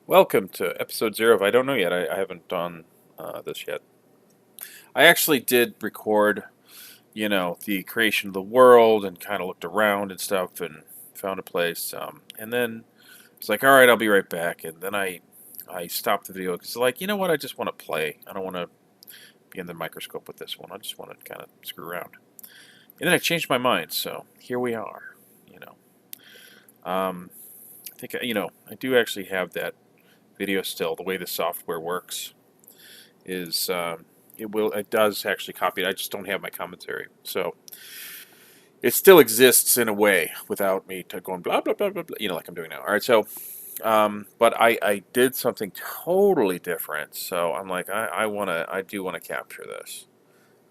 Welcome to episode 0 of I Don't Know Yet. I haven't done this yet. I actually did record, the creation of the world and kind of looked around and stuff and found a place. And then it's like, all right, I'll be right back. And then I stopped the video because, like, you know what? I just want to play. I don't want to be in the microscope with this one. I just want to kind of screw around. And then I changed my mind. So here we are, you know. I think, I do actually have that video still. The way the software works is it does actually copy it. I just don't have my commentary, so it still exists in a way without me going blah blah blah blah blah, like I'm doing now. All right, so but I did something totally different. So I'm like I do want to capture this.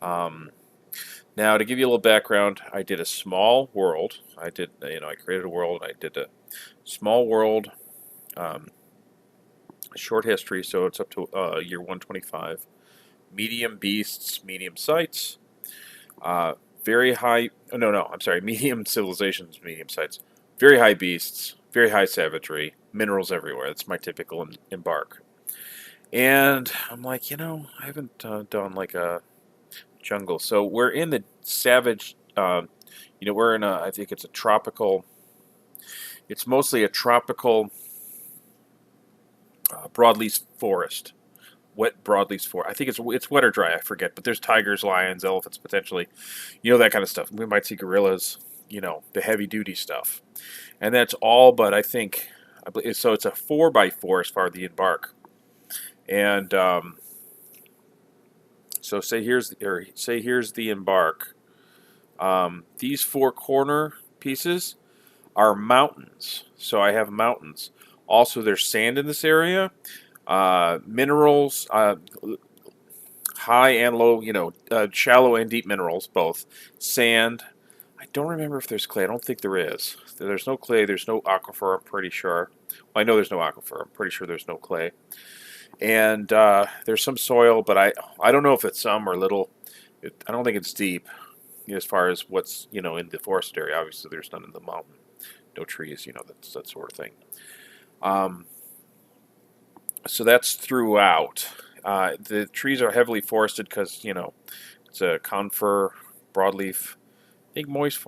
Um, Now to give you a little background, I did a small world. I created a world. I did a small world. Um, Short history, so it's up to year 125. Medium beasts, medium sites. Very high. Oh, no, I'm sorry. Medium civilizations, medium sites. Very high beasts, very high savagery, minerals everywhere. That's my typical embark. And I'm like, I haven't done like a jungle. So we're in the savage. We're in a. I think it's a tropical. It's mostly a tropical broadleaf forest. Wet broadleaf forest. I think it's wet or dry. I forget. But there's tigers, lions, elephants potentially. That kind of stuff. We might see gorillas. The heavy duty stuff. And that's all but I believe so. It's a 4x4 as far as the embark. And so say here's the embark. These four corner pieces are mountains. So I have mountains. Also, there's sand in this area. Minerals, high and low. Shallow and deep minerals, both. Sand. I don't remember if there's clay. I don't think there is. There's no clay. There's no aquifer. I'm pretty sure. Well, I know there's no aquifer. I'm pretty sure there's no clay. And there's some soil, but I don't know if it's some or little. I don't think it's deep as far as what's in the forest area. Obviously, there's none in the mountain. No trees. That's that sort of thing. Um, so that's throughout. The trees are heavily forested because it's a conifer, broadleaf. I think moist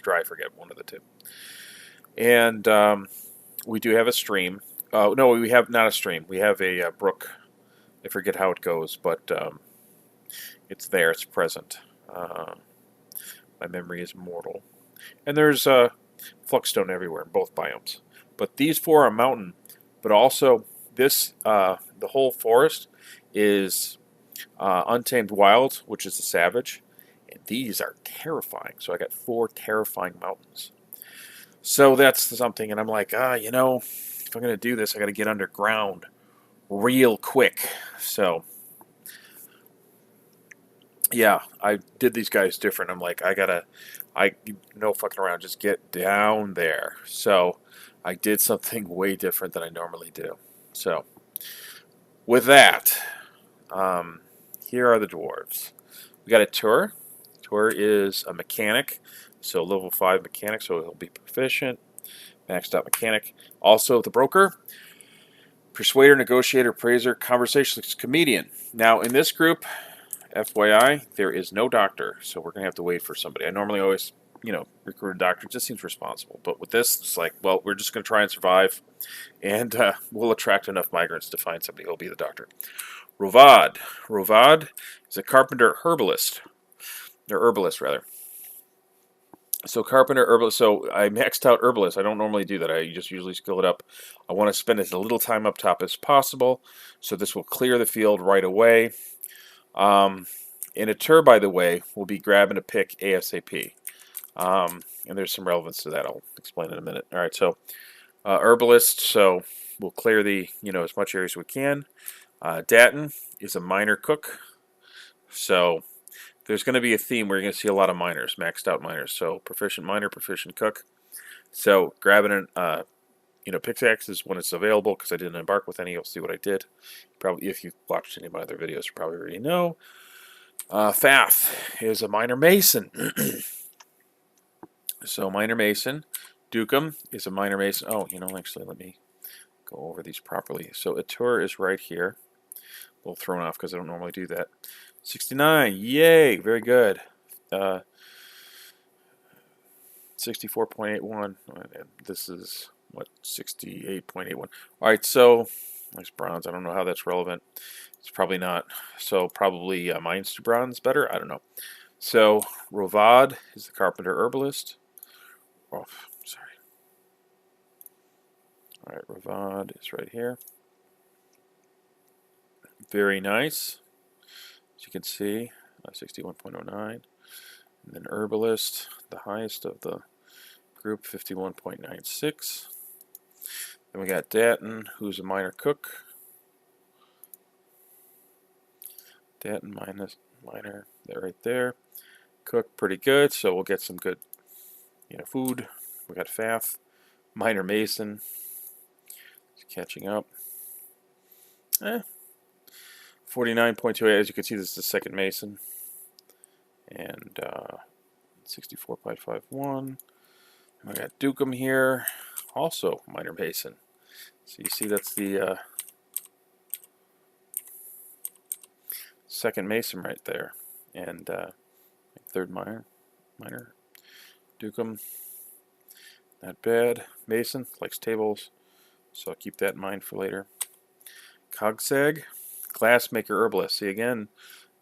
dry. I forget one of the two. And we do have a stream. No, we have not a stream. We have a brook. I forget how it goes, but it's there. It's present. My memory is mortal. And there's fluxstone everywhere in both biomes. But these four are mountain. But also, the whole forest is untamed wild, which is the savage. And these are terrifying. So I got four terrifying mountains. So that's something, and I'm like, if I'm going to do this, I got to get underground real quick. So, yeah, I did these guys different. I'm like, no fucking around, just get down there. So, I did something way different than I normally do. So, with that, here are the dwarves. We got a Tour. Tour is a mechanic, so level 5 mechanic, so he'll be proficient. Maxed out mechanic. Also, the broker, persuader, negotiator, praiser, conversationalist, comedian. Now, in this group, FYI, there is no doctor, so we're going to have to wait for somebody. I normally always, recruit a doctor. It just seems responsible. But with this, it's like, well, we're just going to try and survive, and we'll attract enough migrants to find somebody who will be the doctor. Rovad. Rovad is a carpenter herbalist, or herbalist, rather. So carpenter, herbalist. So I maxed out herbalist. I don't normally do that. I just usually skill it up. I want to spend as little time up top as possible. So this will clear the field right away. In a tour, by the way, we'll be grabbing a pick ASAP. And there's some relevance to that. I'll explain in a minute. All right. So herbalist. So we'll clear the as much area as we can. Datton is a miner cook. So there's going to be a theme where you're going to see a lot of miners, maxed out miners. So proficient miner, proficient cook. So grabbing an pickaxes when it's available, because I didn't embark with any. You'll see what I did. Probably, if you've watched any of my other videos, you probably already know. Fath is a miner mason. So miner mason. Dukem is a miner mason. Oh, actually, let me go over these properly. So a tour is right here. A little thrown off because I don't normally do that. 69, yay, very good. 64.81. This is what, 68.81. All right, so nice bronze. I don't know how that's relevant. It's probably not. So probably mines to bronze better. I don't know. So Rovad is the carpenter herbalist. Oh, sorry. All right, Rovad is right here. Very nice. As you can see, 61.09. And then herbalist, the highest of the group, 51.96. Then we got Datton, who's a minor cook. Datton minor, that right there. Cook, pretty good, so we'll get some good, food. We got Faf, minor mason. He's catching up. 49.28. As you can see, this is the second mason. And 64.51. We got Dukem here, also minor mason. So you see that's the second mason right there. And third minor. Dukem, not bad. Mason, likes tables, so I'll keep that in mind for later. Cogsag, glassmaker herbalist. See again,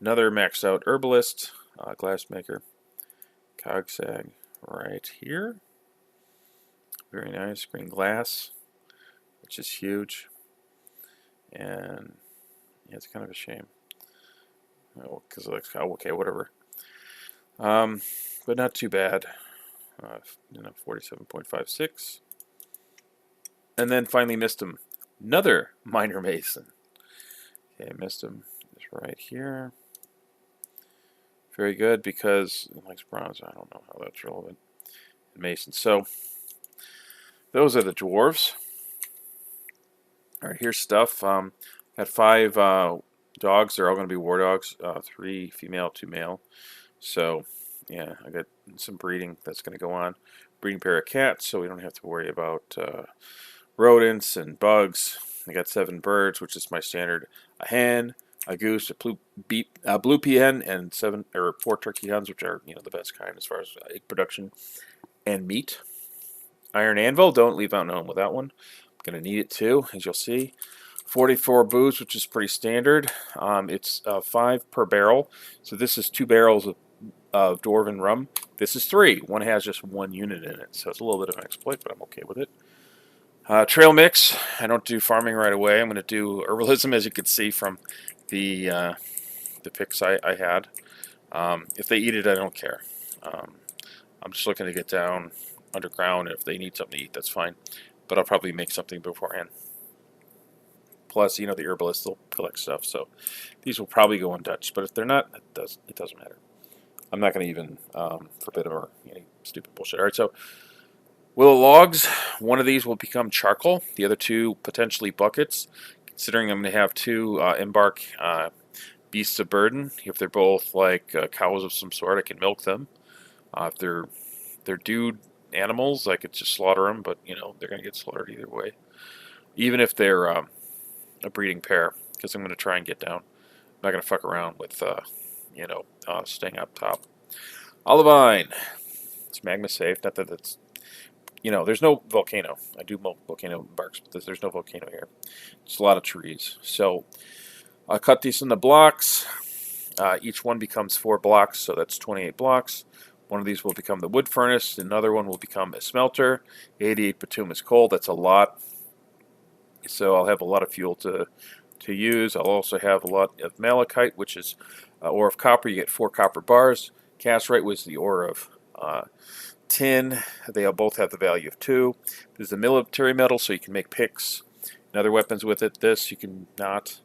another maxed out herbalist, glassmaker. Cogsag right here. Very nice, green glass, which is huge. And yeah, it's kind of a shame. Because it looks, okay, whatever. But not too bad. 47.56. And then finally missed him. Another minor mason. Okay, missed him. Is right here. Very good because it likes bronze. I don't know how that's relevant. Mason. So those are the dwarves. All right, here's stuff. Got 5 dogs. They're all going to be war dogs. 3 female, 2 male. So yeah, I got some breeding that's going to go on. Breeding pair of cats, so we don't have to worry about rodents and bugs. I got 7 birds, which is my standard. A hen, a goose, a blue pea hen, and 4 turkey hens, which are the best kind as far as egg production and meat. Iron anvil, don't leave out home with that one. I'm gonna need it too, as you'll see. 44 booze, which is pretty standard. It's 5 per barrel, so this is 2 barrels of dwarven rum. This is 3. One has just 1 unit in it, so it's a little bit of an exploit, but I'm okay with it. Trail mix, I don't do farming right away. I'm going to do herbalism, as you can see from the pics I had. If they eat it, I don't care. I'm just looking to get down underground, and if they need something to eat, that's fine. But I'll probably make something beforehand. Plus, the herbalists will collect stuff, so these will probably go untouched. But if they're not, it doesn't matter. I'm not going to even forbid them or any stupid bullshit. All right, so willow logs, one of these will become charcoal. The other 2 potentially buckets. Considering I'm going to have 2 embark beasts of burden. If they're both like cows of some sort, I can milk them. If they're dude animals, I could just slaughter them, but they're going to get slaughtered either way. Even if they're a breeding pair, because I'm going to try and get down. I'm not going to fuck around with staying up top. Olivine, it's magma safe. Not that it's there's no volcano. I do volcano barks, but there's no volcano here. It's a lot of trees. So I'll cut these into blocks. Each one becomes 4 blocks, so that's 28 blocks. One of these will become the wood furnace. Another one will become a smelter. 88 bituminous coal. That's a lot. So I'll have a lot of fuel to use. I'll also have a lot of malachite, which is ore of copper. You get 4 copper bars. Cassiterite was the ore of tin. They both have the value of 2. There's the military metal, so you can make picks and other weapons with it. This you can not.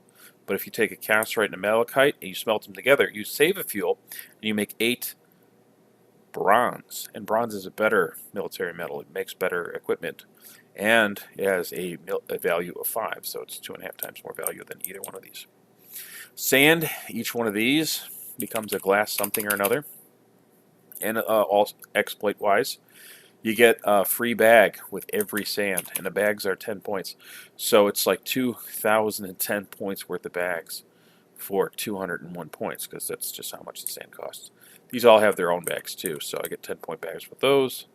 But if you take a cassiterite and a malachite and you smelt them together, you save a fuel and you make 8 bronze. And bronze is a better military metal. It makes better equipment. And it has a value of 5, so it's 2.5 times more value than either one of these. Sand, each one of these becomes a glass something or another. And all exploit-wise, You get a free bag with every sand, and the bags are 10 points. So it's like 2,010 points worth of bags for 201 points, because that's just how much the sand costs. These all have their own bags too, so I get 10-point bags with those.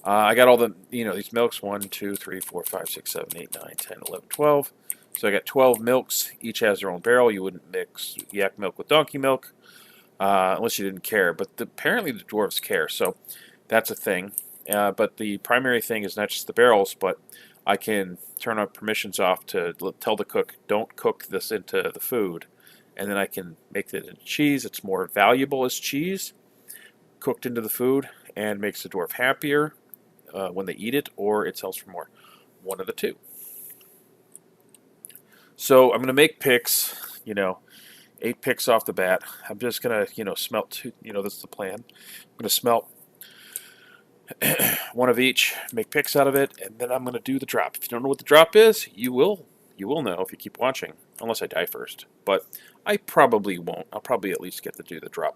I got all the, these milks, 1, 2, 3, 4, 5, 6, 7, 8, 9, 10, 11, 12. So I got 12 milks. Each has their own barrel. You wouldn't mix yak milk with donkey milk unless you didn't care. But apparently the dwarves care, so that's a thing. But the primary thing is not just the barrels, but I can turn up permissions off to tell the cook, don't cook this into the food. And then I can make it into cheese. It's more valuable as cheese cooked into the food and makes the dwarf happier when they eat it, or it sells for more. One of the two. So I'm going to make picks, 8 picks off the bat. I'm just going to, smelt two, this is the plan. I'm going to smelt one of each, make picks out of it, and then I'm going to do the drop. If you don't know what the drop is, you will know if you keep watching, unless I die first. But I probably won't. I'll probably at least get to do the drop.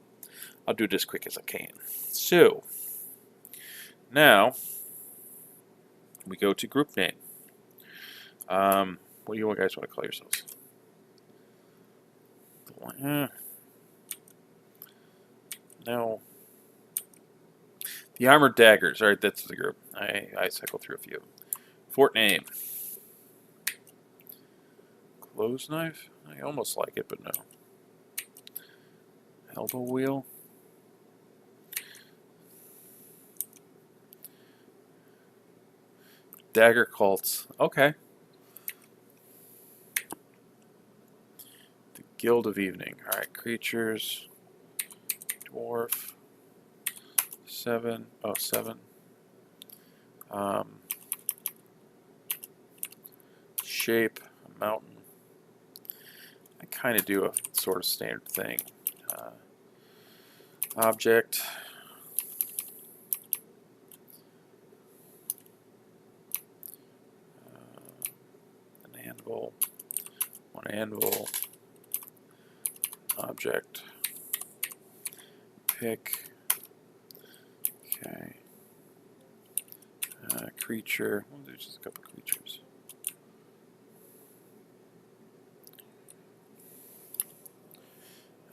I'll do it as quick as I can. So, now, we go to group name. What do you guys want to call yourselves? No. The Armored Daggers. Alright, that's the group. I cycle through a few. Fort name. Clothes knife? I almost like it, but no. Elbow wheel. Daggercults. Okay. The Guild of Evening. Alright, creatures. Dwarf. 7. Oh, 7. Shape. Mountain. I kind of do a sort of standard thing. Object. An anvil. One anvil. Object. Pick. Okay. Creature. Well, there's just a couple creatures.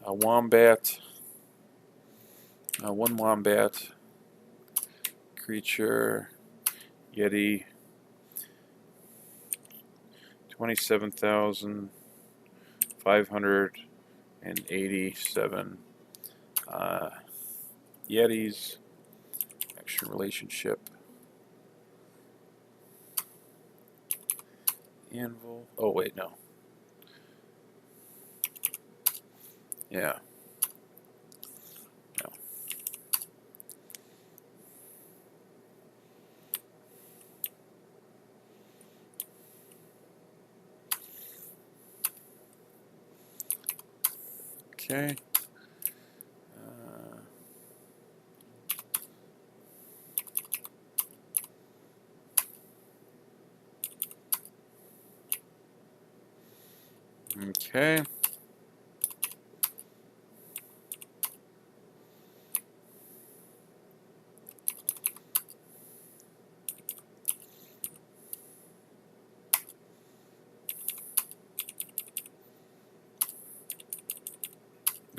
A wombat. One wombat. Creature. Yeti. 27,587 Yetis. Extra relationship. Anvil. Oh, wait, no. Yeah. No. Okay. Okay.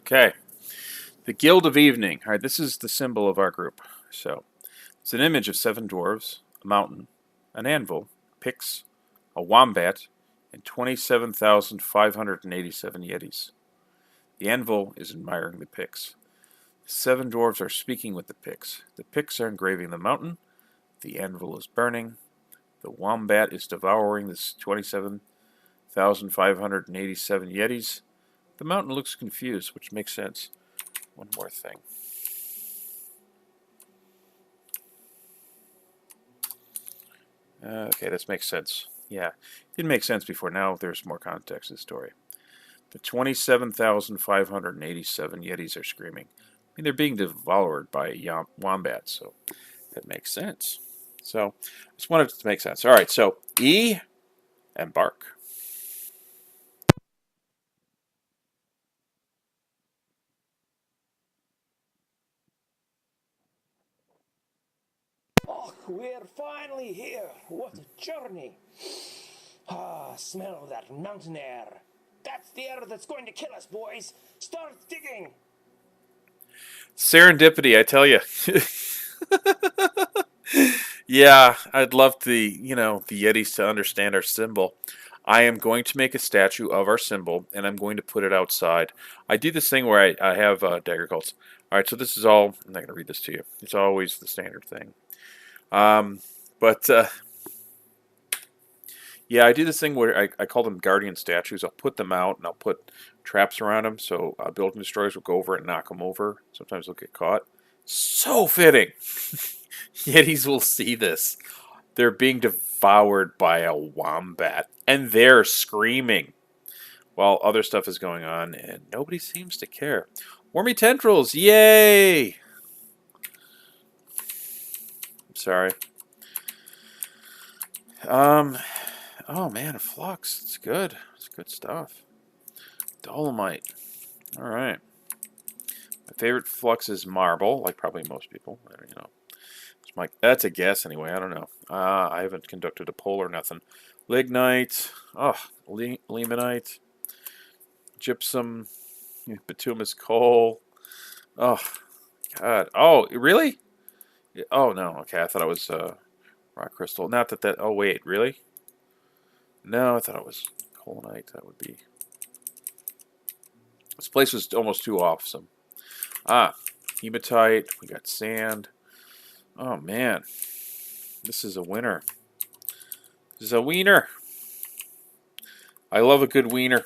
Okay. The Guild of Evening. All right, this is the symbol of our group. So, it's an image of 7 dwarves, a mountain, an anvil, picks, a wombat, and 27,587 yetis. The anvil is admiring the picks. The 7 dwarves are speaking with the picks. The picks are engraving the mountain. The anvil is burning. The wombat is devouring the 27,587 yetis. The mountain looks confused, which makes sense. One more thing. Okay, this makes sense. Yeah, it didn't make sense before. Now there's more context to the story. The 27,587 yetis are screaming. I mean, they're being devoured by wombats, so that makes sense. So, I just wanted it to make sense. All right, so E, embark. we're finally here. What a journey. Ah, smell that mountain air. That's the air that's going to kill us, boys. Start digging. Serendipity, I tell you. Yeah, I'd love the Yetis to understand our symbol. I am going to make a statue of our symbol, and I'm going to put it outside. I do this thing where I have Daggercults. All right, so this is all. I'm not going to read this to you. It's always the standard thing. But yeah, I do this thing where I call them guardian statues. I'll put them out, and I'll put traps around them, so building destroyers will go over and knock them over. Sometimes they'll get caught. So fitting. Yetis will see this. They're being devoured by a wombat, and they're screaming while other stuff is going on, and nobody seems to care. Wormy tendrils, yay! I'm sorry. Oh man, a flux. It's good. It's good stuff. Dolomite. All right. My favorite flux is marble, like probably most people. You know. That's a guess anyway. I don't know. I haven't conducted a poll or nothing. Lignite. Oh, limonite. Gypsum. Bituminous coal. Oh, God. Oh, really? Oh, no. Okay, I thought it was rock crystal. Not that. Oh, wait. Really? No, I thought it was coalnite. That would be. This place was almost too awesome. Hematite. We got sand. Oh, man. This is a winner. This is a wiener. I love a good wiener.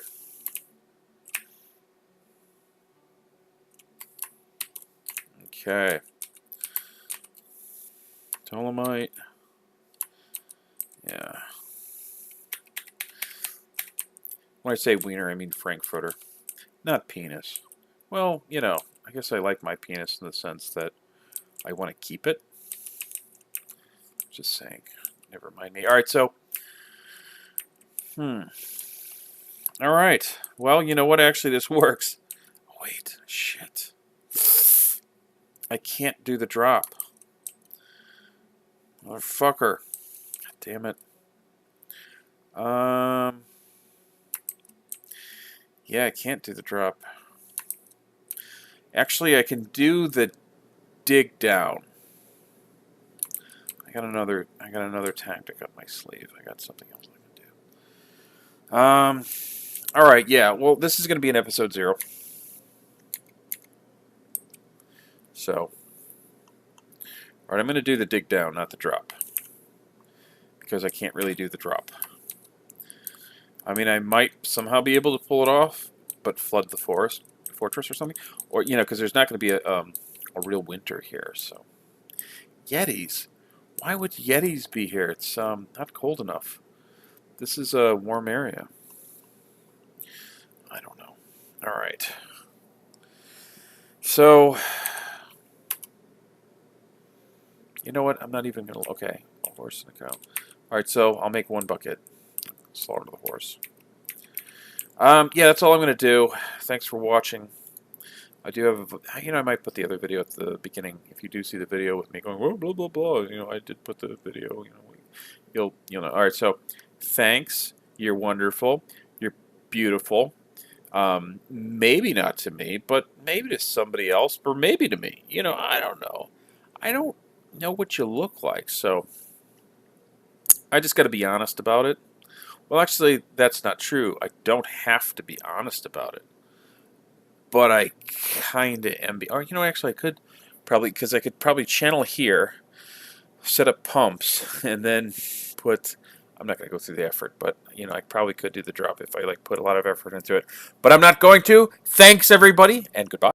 Okay. Dolomite. Yeah. When I say wiener, I mean frankfurter. Not penis. Well, you know, I guess I like my penis in the sense that I want to keep it. Just saying. Never mind me. Alright, so. Alright. Well, you know what? Actually, this works. Oh, wait. Shit. I can't do the drop. Motherfucker. God damn it. Yeah, I can't do the drop. Actually, I can do the dig down. I got another tactic up my sleeve. I got something else I can do. Alright, yeah. Well, this is going to be an episode 0. So. Alright, I'm going to do the dig down, not the drop. Because I can't really do the drop. I mean, I might somehow be able to pull it off, but flood the fortress or something. Or, you know, because there's not going to be a real winter here, so. Yetis. Why would Yetis be here? It's not cold enough. This is a warm area. I don't know. Alright. So, you know what? I'm not even going to... Okay. A horse and a cow. Alright, so I'll make 1 bucket. Slaughter the horse. Yeah, that's all I'm going to do. Thanks for watching. I do have, I might put the other video at the beginning. If you do see the video with me going, oh, blah, blah, blah, I did put the video, you'll know. All right, so thanks. You're wonderful. You're beautiful. Maybe not to me, but maybe to somebody else, or maybe to me. I don't know. I don't know what you look like, so I just got to be honest about it. Well, actually, that's not true. I don't have to be honest about it. But I kind of am. Or, actually, I could probably, because I could probably channel here, set up pumps, and then put, I'm not going to go through the effort, but, I probably could do the drop if I, put a lot of effort into it. But I'm not going to. Thanks, everybody, and goodbye.